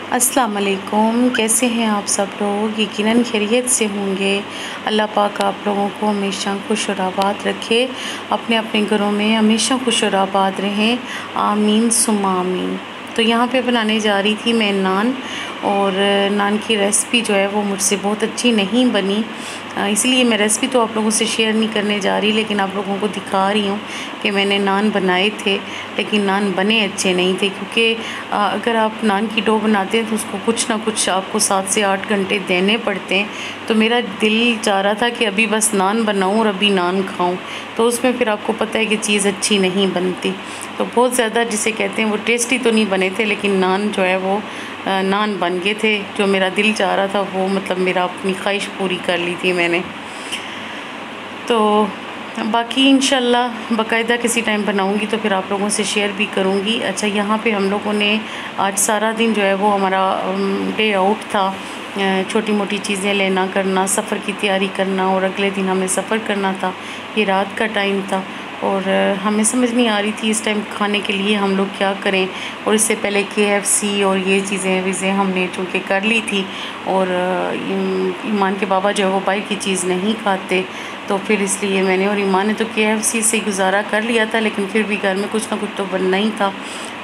अस्सलाम वालेकुम। कैसे हैं आप सब लोग? यकीनन खैरियत से होंगे। अल्लाह पाक आप लोगों को हमेशा खुश और आबाद रखे, अपने अपने घरों में हमेशा खुश और आबाद रहें। आमीन सुम्मा आमीन। तो यहाँ पे बनाने जा रही थी मैं नान, और नान की रेसिपी जो है वो मुझसे बहुत अच्छी नहीं बनी, इसलिए मैं रेसिपी तो आप लोगों से शेयर नहीं करने जा रही, लेकिन आप लोगों को दिखा रही हूँ कि मैंने नान बनाए थे, लेकिन नान बने अच्छे नहीं थे। क्योंकि अगर आप नान की डो बनाते हैं तो उसको कुछ ना कुछ आपको 7 से 8 घंटे देने पड़ते हैं। तो मेरा दिल चाह रहा था कि अभी बस नान बनाऊँ और अभी नान खाऊँ, तो उसमें फिर आपको पता है कि चीज़ अच्छी नहीं बनती। तो बहुत ज़्यादा जिसे कहते हैं वो टेस्टी तो नहीं बने थे, लेकिन नान जो है वो नान बन गए थे। जो मेरा दिल चाह रहा था वो मतलब मेरा अपनी ख्वाहिश पूरी कर ली थी मैंने। तो बाकी इंशाल्लाह बाकायदा किसी टाइम बनाऊंगी तो फिर आप लोगों से शेयर भी करूंगी। अच्छा, यहाँ पे हम लोगों ने आज सारा दिन जो है वो हमारा डे आउट था। छोटी मोटी चीज़ें लेना करना, सफ़र की तैयारी करना, और अगले दिन हमें सफ़र करना था। ये रात का टाइम था और हमें समझ नहीं आ रही थी इस टाइम खाने के लिए हम लोग क्या करें। और इससे पहले KFC और ये चीज़ें हमने चूँकि कर ली थी, और ईमान के बाबा जो है वो बाहर की चीज़ नहीं खाते, तो फिर इसलिए मैंने और ईमान ने तो KFC से गुजारा कर लिया था, लेकिन फिर भी घर में कुछ ना कुछ तो बनना ही था।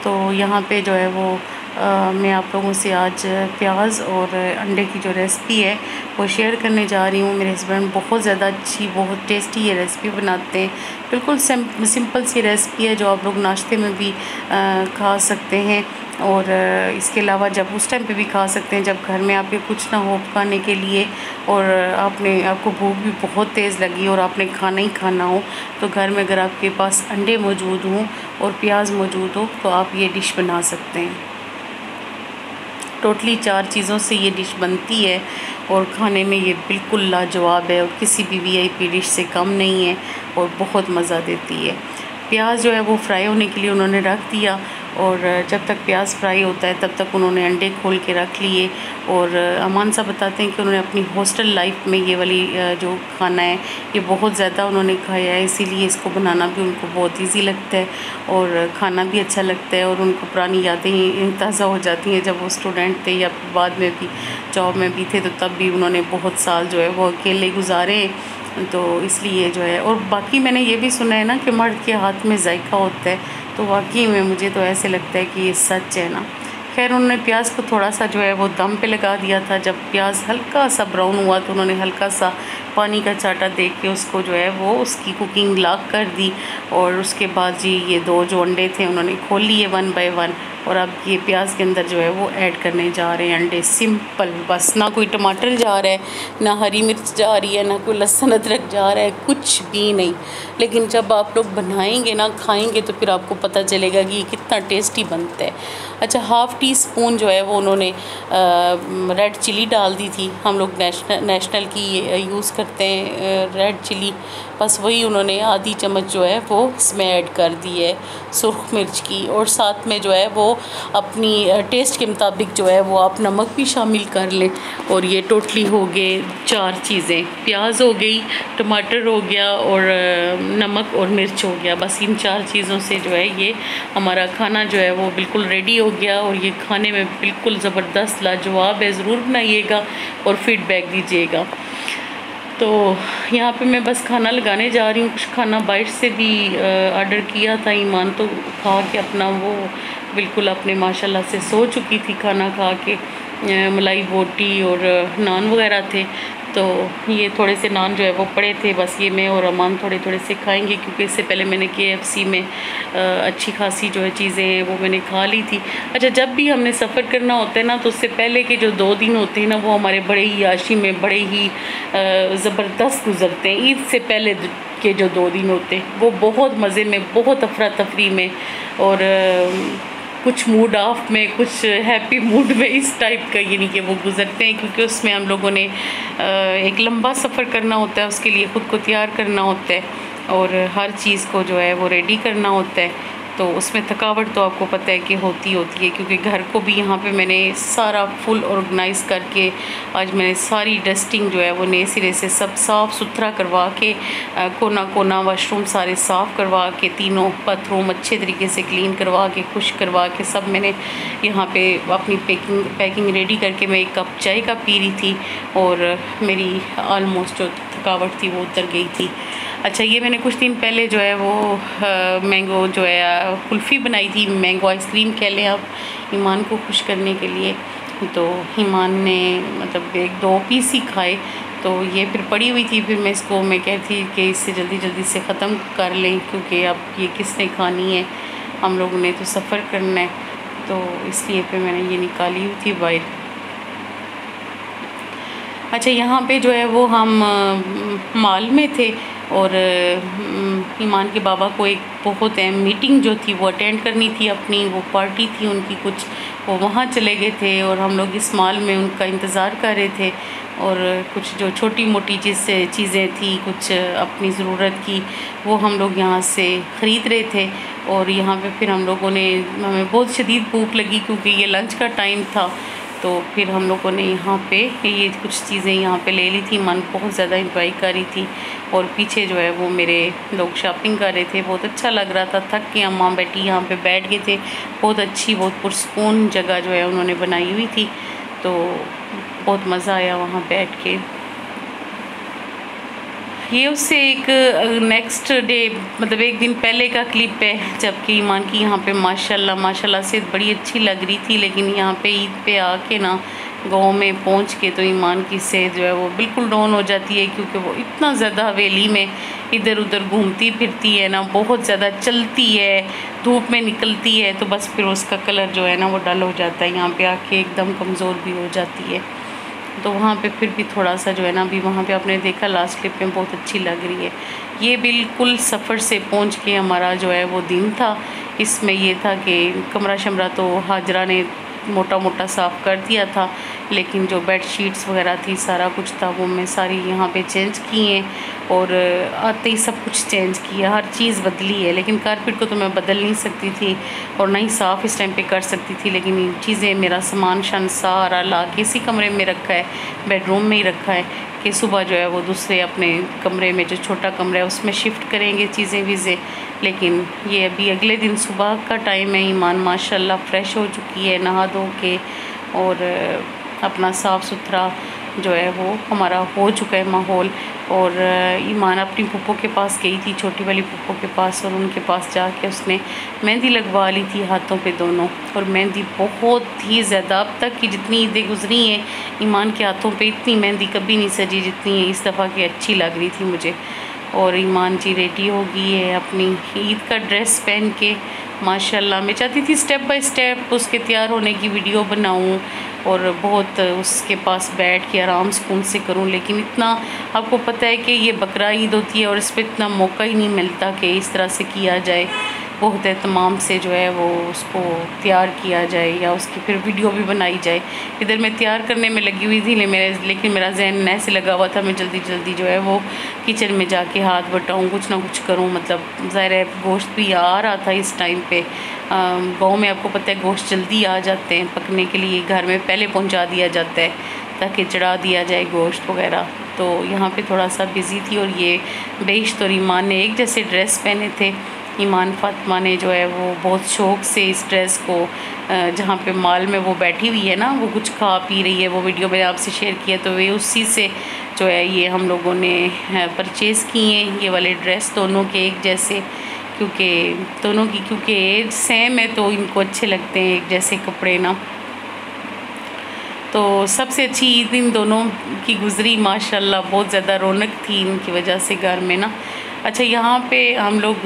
तो यहाँ पे जो है वो मैं आप लोगों से आज प्याज और अंडे की जो रेसिपी है वो शेयर करने जा रही हूँ। मेरे हस्बैंड बहुत ज़्यादा अच्छी, बहुत टेस्टी ये रेसिपी बनाते हैं। बिल्कुल सिंपल सी रेसिपी है जो आप लोग नाश्ते में भी खा सकते हैं, और इसके अलावा जब उस टाइम पे भी खा सकते हैं जब घर में आपके कुछ ना हो खाने के लिए, और आपको भूख भी बहुत तेज़ लगी और आपने खाना ही खाना हो, तो घर में अगर आपके पास अंडे मौजूद हों और प्याज मौजूद हो तो आप ये डिश बना सकते हैं। टोटली 4 चीज़ों से ये डिश बनती है और खाने में ये बिल्कुल लाजवाब है, और किसी भी VIP डिश से कम नहीं है और बहुत मज़ा देती है। प्याज जो है वो फ्राई होने के लिए उन्होंने रख दिया, और जब तक प्याज फ्राई होता है तब तक उन्होंने अंडे खोल के रख लिए। और अमान साहब बताते हैं कि उन्होंने अपनी हॉस्टल लाइफ में ये वाली जो खाना है ये बहुत ज़्यादा उन्होंने खाया है, इसीलिए इसको बनाना भी उनको बहुत ईजी लगता है और खाना भी अच्छा लगता है। और उनको पुरानी यादें ताज़ा हो जाती हैं जब वो स्टूडेंट थे या बाद में भी जॉब में भी थे, तो तब भी उन्होंने बहुत साल जो है वो अकेले गुजारे। तो इसलिए जो है, और बाकी मैंने ये भी सुना है ना कि मर्द के हाथ में जायका होता है, तो वाकई में मुझे तो ऐसे लगता है कि ये सच है ना। खैर, उन्होंने प्याज को थोड़ा सा जो है वो दम पे लगा दिया था। जब प्याज हल्का सा ब्राउन हुआ तो उन्होंने हल्का सा पानी का चाटा दे के उसको जो है वो उसकी कुकिंग लाग कर दी। और उसके बाद जी ये 2 जो अंडे थे उन्होंने खोल लिए 1 बाय 1, और अब ये प्याज के अंदर जो है वो ऐड करने जा रहे हैं अंडे। सिंपल, बस ना कोई टमाटर जा रहा है, ना हरी मिर्च जा रही है, ना कोई लहसुन अदरक जा रहा है, कुछ भी नहीं। लेकिन जब आप लोग बनाएंगे ना, खाएंगे, तो फिर आपको पता चलेगा कि ये कितना टेस्टी बनता है। अच्छा, ½ टीस्पून जो है वो उन्होंने रेड चिली डाल दी थी। हम लोग नेशनल की यूज़ करते हैं रेड चिली, बस वही उन्होंने आधी चम्मच जो है वो इसमें ऐड कर दी है सुर्ख मिर्च की। और साथ में जो है वो अपनी टेस्ट के मुताबिक जो है वो आप नमक भी शामिल कर लें। और ये टोटली हो गए 4 चीज़ें, प्याज हो गई, टमाटर हो गया, और नमक और मिर्च हो गया। बस इन 4 चीज़ों से जो है ये हमारा खाना जो है वो बिल्कुल रेडी हो गया, और ये खाने में बिल्कुल ज़बरदस्त लाजवाब है। ज़रूर बनाइएगा और फीडबैक दीजिएगा। तो यहाँ पे मैं बस खाना लगाने जा रही हूँ। कुछ खाना बाहर से भी ऑर्डर किया था। ईमान तो खा के अपना वो बिल्कुल अपने माशाल्लाह से सो चुकी थी खाना खा के। मलाई बोटी और नान वगैरह थे, तो ये थोड़े से नान जो है वो पड़े थे। बस ये मैं और अमान थोड़े थोड़े से खाएंगे, क्योंकि इससे पहले मैंने KFC में अच्छी खासी जो है चीज़ें हैं वो मैंने खा ली थी। अच्छा, जब भी हमने सफ़र करना होता है ना, तो उससे पहले के जो 2 दिन होते हैं ना वो हमारे बड़े ही याशी में बड़े ही ज़बरदस्त गुजरते हैं। ईद से पहले के जो 2 दिन होते हैं वो बहुत मज़े में, बहुत अफरा तफरी में, और कुछ मूड ऑफ में, कुछ हैप्पी मूड में, इस टाइप का यानी कि वो गुजरते हैं। क्योंकि उसमें हम लोगों ने एक लंबा सफ़र करना होता है, उसके लिए ख़ुद को तैयार करना होता है और हर चीज़ को जो है वो रेडी करना होता है। तो उसमें थकावट तो आपको पता है कि होती है, क्योंकि घर को भी यहाँ पे मैंने सारा फुल ऑर्गेनाइज़ करके आज मैंने सारी डस्टिंग जो है वो नए सिरे से सब साफ़ सुथरा करवा के कोना कोना वाशरूम सारे साफ़ करवा के, तीनों बाथरूम अच्छे तरीके से क्लीन करवा के, खुश करवा के सब मैंने यहाँ पे अपनी पैकिंग रेडी करके मैं एक कप चाय का पी रही थी और मेरी ऑलमोस्ट जो थकावट थी वो उतर गई थी। अच्छा, ये मैंने कुछ दिन पहले जो है वो मैंगो जो है कुल्फ़ी बनाई थी, मैंगो आइसक्रीम कह लें आप, ईमान को खुश करने के लिए। तो ईमान ने मतलब 1-2 पीस ही खाए, तो ये फिर पड़ी हुई थी, फिर मैं इसको मैं कहती कि इससे जल्दी जल्दी से ख़त्म कर लें, क्योंकि अब ये किसने खानी है, हम लोगों ने तो सफ़र करना है, तो इसलिए फिर मैंने ये निकाली हुई थी बाहर। अच्छा, यहाँ पे जो है वो हम मॉल में थे और ईमान के बाबा को एक बहुत अहम मीटिंग जो थी वो अटेंड करनी थी, अपनी वो पार्टी थी उनकी कुछ, वो वहाँ चले गए थे और हम लोग इस मॉल में उनका इंतज़ार कर रहे थे। और कुछ जो छोटी मोटी चीज़ें थी कुछ अपनी ज़रूरत की, वो हम लोग यहाँ से ख़रीद रहे थे। और यहाँ पे फिर हम लोगों ने, हमें बहुत शदीद भूख लगी क्योंकि ये लंच का टाइम था, तो फिर हम लोगों ने यहाँ पे ये कुछ चीज़ें यहाँ पे ले ली थी। मन बहुत ज़्यादा इंजॉय कर रही थी और पीछे जो है वो मेरे लोग शॉपिंग कर रहे थे, बहुत अच्छा लग रहा था। थक के अम्मा बेटी यहाँ पे बैठ गए थे, बहुत अच्छी बहुत पुरसकून जगह जो है उन्होंने बनाई हुई थी, तो बहुत मज़ा आया वहाँ बैठ के। ये उससे एक नेक्स्ट डे मतलब एक दिन पहले का क्लिप है, जबकि ईमान की यहाँ पे माशाल्लाह से बड़ी अच्छी लग रही थी, लेकिन यहाँ पे ईद पे आके ना गांव में पहुँच के तो ईमान की सेहत जो है वो बिल्कुल डाउन हो जाती है, क्योंकि वो इतना ज़्यादा हवेली में इधर उधर घूमती फिरती है ना, बहुत ज़्यादा चलती है, धूप में निकलती है, तो बस फिर उसका कलर जो है ना वो डल हो जाता है, यहाँ पे आके एकदम कमज़ोर भी हो जाती है। तो वहाँ पे फिर भी थोड़ा सा जो है ना, अभी वहाँ पे आपने देखा लास्ट क्लिप में बहुत अच्छी लग रही है। ये बिल्कुल सफ़र से पहुँच के हमारा जो है वो दिन था। इसमें ये था कि कमरा शमरा तो हाजरा ने मोटा मोटा साफ़ कर दिया था, लेकिन जो बेड शीट्स वगैरह थी सारा कुछ था वो मैं सारी यहाँ पे चेंज की हैं और आते ही सब कुछ चेंज किया, हर चीज़ बदली है। लेकिन कारपेट को तो मैं बदल नहीं सकती थी और ना ही साफ़ इस टाइम पे कर सकती थी, लेकिन इन चीज़ें मेरा सामान शन सारा ला के इसी कमरे में रखा है, बेडरूम में ही रखा है कि सुबह जो है वो दूसरे अपने कमरे में जो छोटा कमरा है उसमें शिफ्ट करेंगे चीज़ें वीज़ें। लेकिन ये अभी अगले दिन सुबह का टाइम है, ईमान माशाल्लाह फ़्रेश हो चुकी है नहा धो के, और अपना साफ़ सुथरा जो है वो हमारा हो चुका है माहौल। और ईमान अपनी फूफो के पास गई थी, छोटी वाली फूफो के पास, और उनके पास जाके उसने मेहंदी लगवा ली थी हाथों पे दोनों, और मेहंदी बहुत ही ज़्यादा, अब तक की जितनी ईदें गुजरी हैं ईमान के हाथों पे इतनी मेहंदी कभी नहीं सजी जितनी है इस दफ़ा की, अच्छी लग रही थी मुझे। और ईमान जी रेडी हो गई है अपनी ईद का ड्रेस पहन के माशाल्लाह। मैं चाहती थी स्टेप बाय स्टेप उसके तैयार होने की वीडियो बनाऊं और बहुत उसके पास बैठ के आराम सुकून से करूं, लेकिन इतना आपको पता है कि ये बकरा ईद होती है और इस पर इतना मौका ही नहीं मिलता कि इस तरह से किया जाए, बहुत एहतमाम से जो है वो उसको तैयार किया जाए या उसकी फिर वीडियो भी बनाई जाए। इधर मैं तैयार करने में लगी हुई थी लेकिन मेरा जहन ऐसे लगा हुआ था मैं जल्दी जल्दी जो है वो किचन में जाके हाथ बटाऊँ, कुछ ना कुछ करूँ। मतलब ज़ाहिर है गोश्त भी आ रहा था इस टाइम पे, गाँव में आपको पता है गोश्त जल्दी आ जाते हैं पकने के लिए, घर में पहले पहुँचा दिया जाता है ताकि चढ़ा दिया जाए गोश्त वगैरह। तो यहाँ पे थोड़ा सा बिज़ी थी। और ये बेश्त और ईमान ने एक जैसे ड्रेस पहने थे। ईमान फातिमा ने जो है वो बहुत शौक़ से इस ड्रेस को, जहाँ पे मॉल में वो बैठी हुई है ना, वो कुछ खा पी रही है, वो वीडियो मैंने आपसे शेयर किया, तो वे उसी से जो है ये हम लोगों ने परचेज़ किए हैं ये वाले ड्रेस दोनों के एक जैसे, क्योंकि एज सेम है तो इनको अच्छे लगते हैं एक जैसे कपड़े ना। तो सबसे अच्छी ईद इन दोनों की गुज़री माशाल्लाह, बहुत ज़्यादा रौनक थी इनकी वजह से घर में ना। अच्छा, यहाँ पे हम लोग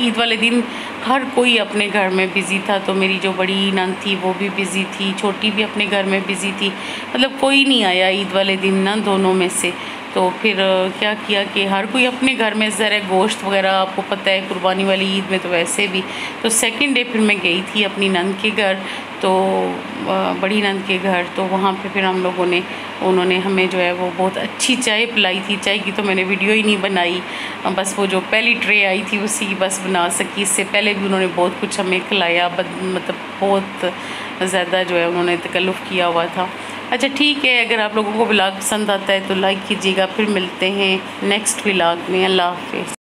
ईद वाले दिन हर कोई अपने घर में बिज़ी था, तो मेरी जो बड़ी नंद थी वो भी बिज़ी थी, छोटी भी अपने घर में बिज़ी थी, मतलब कोई नहीं आया ईद वाले दिन ना दोनों में से। तो फिर क्या किया कि हर कोई अपने घर में ज़रा गोश्त वगैरह, आपको पता है कुर्बानी वाली ईद में तो वैसे भी। तो सेकंड डे फिर मैं गई थी अपनी नंद के घर, तो बड़ी नंद के घर, तो वहाँ पे फिर हम लोगों ने, उन्होंने हमें जो है वो बहुत अच्छी चाय पिलाई थी। चाय की तो मैंने वीडियो ही नहीं बनाई, बस वो जो पहली ट्रे आई थी उसी की बस बना सकी। इससे पहले भी उन्होंने बहुत कुछ हमें खिलाया, मतलब बहुत ज़्यादा जो है उन्होंने तकल्लुफ़ किया हुआ था। अच्छा ठीक है, अगर आप लोगों को व्लॉग पसंद आता है तो लाइक कीजिएगा। फिर मिलते हैं नेक्स्ट व्लॉग में। अल्लाह हाफ़िज़।